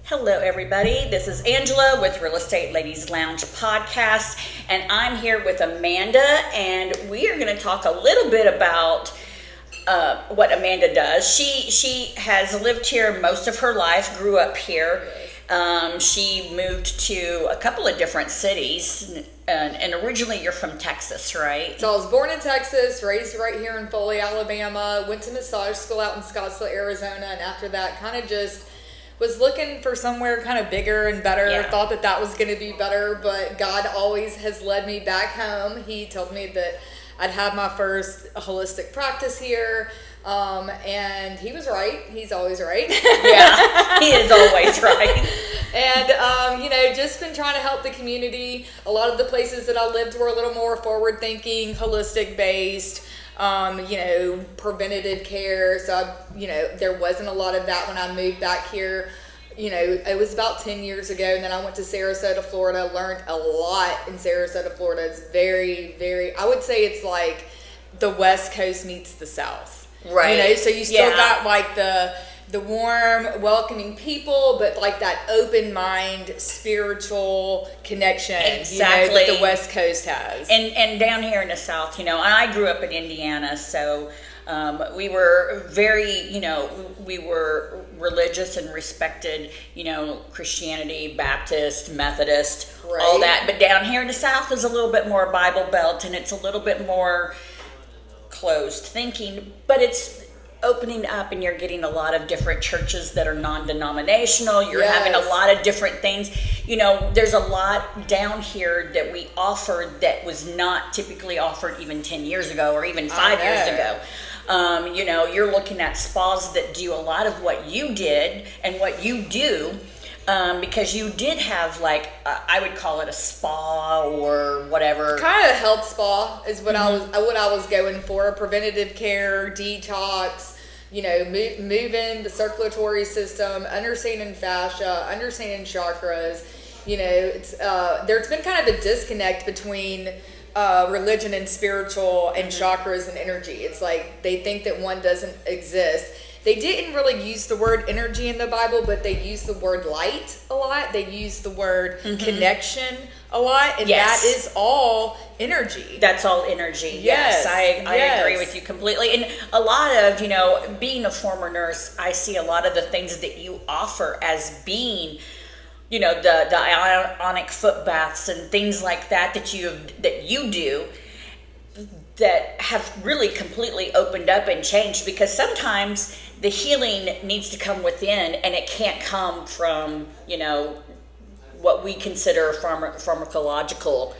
Hello, everybody. This is Angela with Real Estate Ladies Lounge podcast, and I'm here with Amanda, and we are going to talk a little bit about what Amanda does. She has lived here most of her life, grew up here. She moved to a couple of different cities, and originally you're from Texas, right? So I was born in Texas, raised right here in Foley, Alabama, went to massage school out in Scottsdale, Arizona, and after that kind of just was looking for somewhere kind of bigger and better. Yeah. Thought that was going to be better, but God always has led me back home. He told me that I'd have my first holistic practice here, and he was right. He's always right. Yeah, he is always right. And, just been trying to help the community. A lot of the places that I lived were a little more forward-thinking, holistic-based, preventative care. So, there wasn't a lot of that when I moved back here. It was about 10 years ago, and then I went to Sarasota, Florida, learned a lot in Sarasota, Florida. It's very, very, I would say it's like the West Coast meets the South. Right. So you still got like the warm, welcoming people, but like that open mind, spiritual connection, exactly, that the West Coast has. And down here in the South, and I grew up in Indiana, so we were very, we were religious and respected, Christianity, Baptist, Methodist, right, all that. But down here in the South is a little bit more Bible Belt, and it's a little bit more closed thinking, but it's opening up, and you're getting a lot of different churches that are non-denominational. You're having a lot of different things. There's a lot down here that we offer that was not typically offered even 10 years ago or even 5 years ago. You're looking at spas that do a lot of what you did and what you do, because you did have I would call it a spa or whatever. Kind of health spa is what I was going for. Preventative care, detox, moving the circulatory system, understanding fascia, understanding chakras. There's been kind of a disconnect between religion and spiritual and chakras and energy. It's like they think that one doesn't exist. They didn't really use the word energy in the Bible, but they used the word light a lot. They used the word connection a lot, and that is all energy. That's all energy. Yes, I agree with you completely. And a lot of, being a former nurse, I see a lot of the things that you offer as being, the ionic foot baths and things like that you do, that have really completely opened up and changed, because sometimes the healing needs to come within, and it can't come from, what we consider pharmacological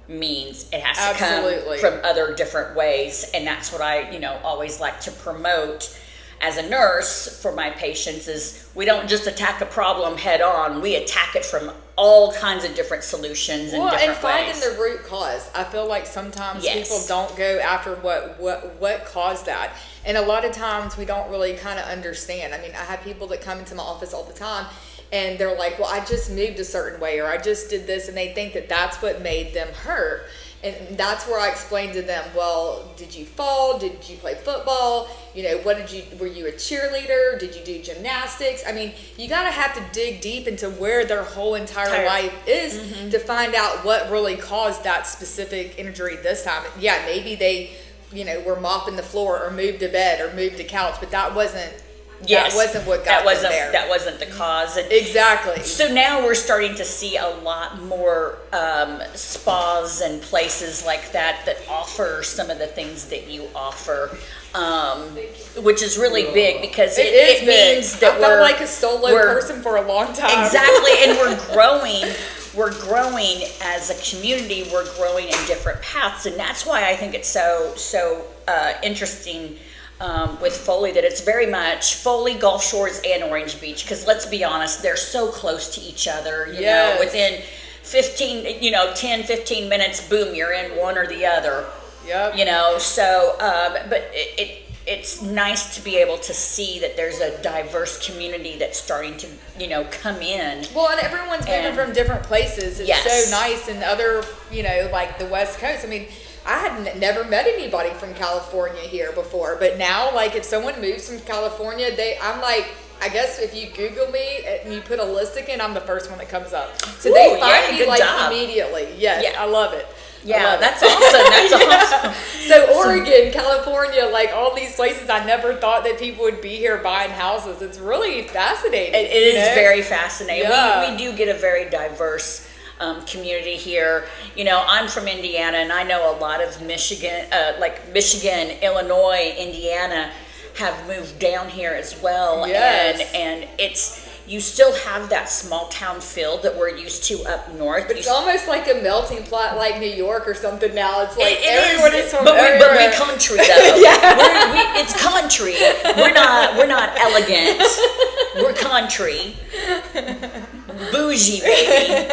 means. It has to come from other different ways, and that's what I, always like to promote as a nurse for my patients, is we don't just attack a problem head on. We attack it from all kinds of different solutions and different ways. Finding the root cause. I feel like sometimes people don't go after what caused that. And a lot of times we don't really kind of understand. I mean, I have people that come into my office all the time, and they're like, well, I just moved a certain way, or I just did this, and they think that that's what made them hurt. And that's where I explained to them, well, did you fall? Did you play football? Were you a cheerleader? Did you do gymnastics? I mean, you got to have to dig deep into where their whole entire life is to find out what really caused that specific injury this time. Yeah, maybe they, were mopping the floor or moved a bed or moved a couch, but that wasn't what got them there. That wasn't the cause. And exactly. So now we're starting to see a lot more spas and places like that offer some of the things that you offer, which is really big, because it means that I felt like a solo person for a long time. Exactly, and we're growing. We're growing as a community. We're growing in different paths, and that's why I think it's so interesting. With Foley, that it's very much Foley, Gulf Shores, and Orange Beach, because let's be honest, they're so close to each other. Within 10, 15 minutes, boom, you're in one or the other. Yep. But it's nice to be able to see that there's a diverse community that's starting to, come in. Well, and everyone's moving from different places. It's so nice. And other, like the West Coast. I mean, I had never met anybody from California here before, but now, like, if someone moves from California, I'm like, I guess if you Google me and you put Wholistic in, I'm the first one that comes up. So they find me like immediately. Yes, yeah. I love it. Yeah, that's awesome. That's awesome. So Oregon, California, like all these places, I never thought that people would be here buying houses. It's really fascinating. It is very fascinating. Yeah. We do get a very diverse community here. You know, I'm from Indiana, and I know a lot of Michigan, Illinois, Indiana, have moved down here as well. Yes. And you still have that small town feel that we're used to up north. But it's almost like a melting pot, like New York or something now. It's like everyone is from everywhere. But we're country though. Yeah. It's country. We're not elegant. We're country. Bougie, baby.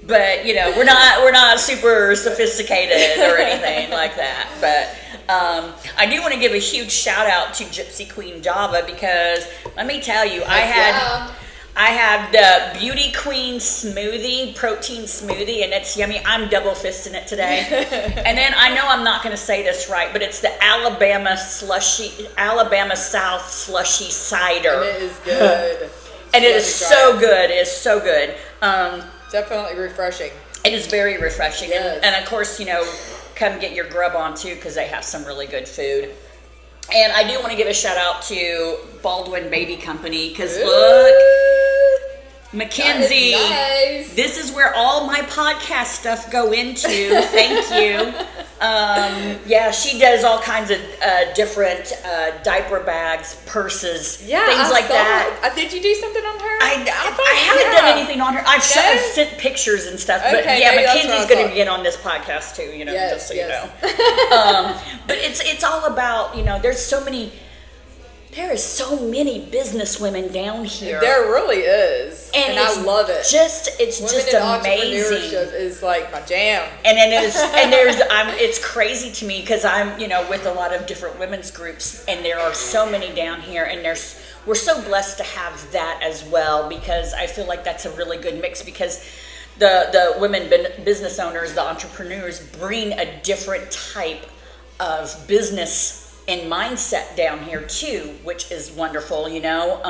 But you know, we're not super sophisticated or anything like that. But I do want to give a huge shout out to Gypsy Queen Java, because let me tell you, I have the Beauty Queen smoothie, protein smoothie, and it's yummy. I'm double fisting it today. And then I know I'm not going to say this right, but it's the Alabama South slushy cider. And it is good. And it is so good. It is so good. Definitely refreshing. It is very refreshing. Yes. And of course, you know, come get your grub on too, because they have some really good food. And I do want to give a shout out to Baldwin Baby Company, because look, Mackenzie, nice. This is where all my podcast stuff go into. Thank you. Yeah, she does all kinds of different diaper bags, purses, things like that. Did you do something on her? I haven't done anything on her. I've sent pictures and stuff, but Mackenzie's going to get on this podcast too, you know, just so you know. But it's all about, you know, there is so many business women down here. There really is, and I love it. It's just amazing. Entrepreneurship is like my jam. And it's crazy to me, because I'm, you know, with a lot of different women's groups, and there are so many down here, and we're so blessed to have that as well, because I feel like that's a really good mix, because the women business owners, the entrepreneurs, bring a different type of business and mindset down here too, which is wonderful, you know.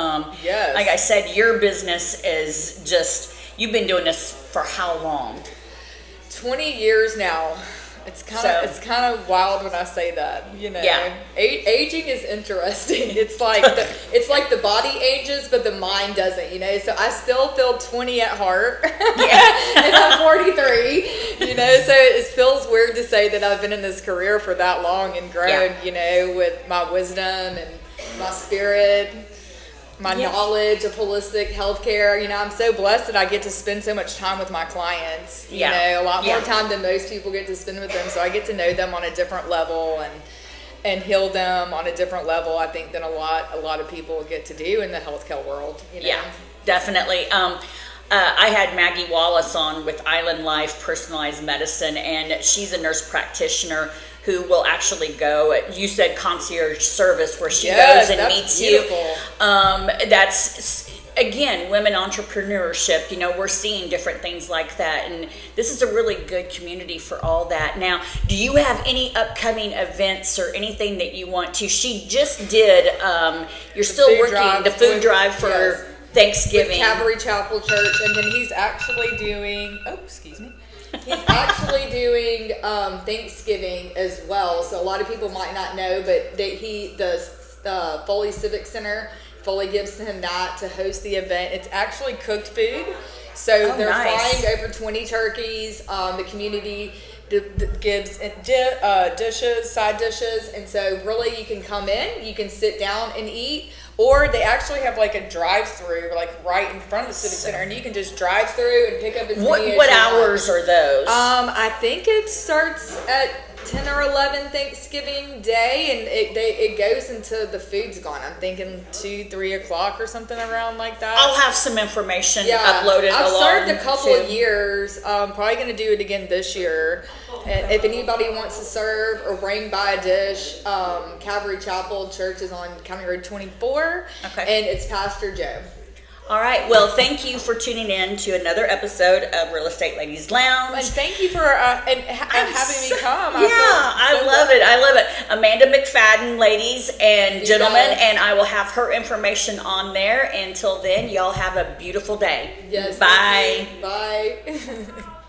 Yes. Like I said, your business is just, you've been doing this for how long? 20 years now. It's kind of wild when I say that, you know. Yeah. Aging is interesting. It's like the body ages, but the mind doesn't, you know. So I still feel 20 at heart. Yeah. And I'm 43, you know. So it feels weird to say that I've been in this career for that long and grown, you know, with my wisdom and my spirit, my knowledge of holistic healthcare. You know, I'm so blessed that I get to spend so much time with my clients. You know, a lot more time than most people get to spend with them. So I get to know them on a different level and heal them on a different level, I think, than a lot of people get to do in the healthcare world. You know? Yeah, definitely. I had Maggie Wallace on with Island Life Personalized Medicine, and she's a nurse practitioner who will actually go, you said concierge service, where she goes and meets beautiful. You. That's, again, women entrepreneurship. You know, we're seeing different things like that, and this is a really good community for all that. Now, do you have any upcoming events or anything that you want to? She just did, you're still working the food drive for Thanksgiving. With Calgary Chapel Church, and then he's actually doing, he's actually doing Thanksgiving as well. So a lot of people might not know, but the Foley Civic Center, Foley gives him that to host the event. It's actually cooked food. So they're frying over 20 turkeys. The community gives dishes, side dishes. And so really you can come in, you can sit down and eat. Or they actually have like a drive-through, like right in front of the Civic Center, and you can just drive through and pick up as many as What hours are those? I think it starts at 10 or 11 Thanksgiving Day, and it goes until the food's gone. I'm thinking 2, 3 o'clock or something around like that. I'll have some information uploaded. I've started a couple of years. Probably going to do it again this year. And if anybody wants to serve or bring by a dish, Calvary Chapel Church is on County Road 24, and it's Pastor Joe. All right. Well, thank you for tuning in to another episode of Real Estate Ladies Lounge. And thank you for having me come. I love it. I love it. Amanda McFadden, ladies and gentlemen, and I will have her information on there. Until then, y'all have a beautiful day. Yes. Bye. Bye.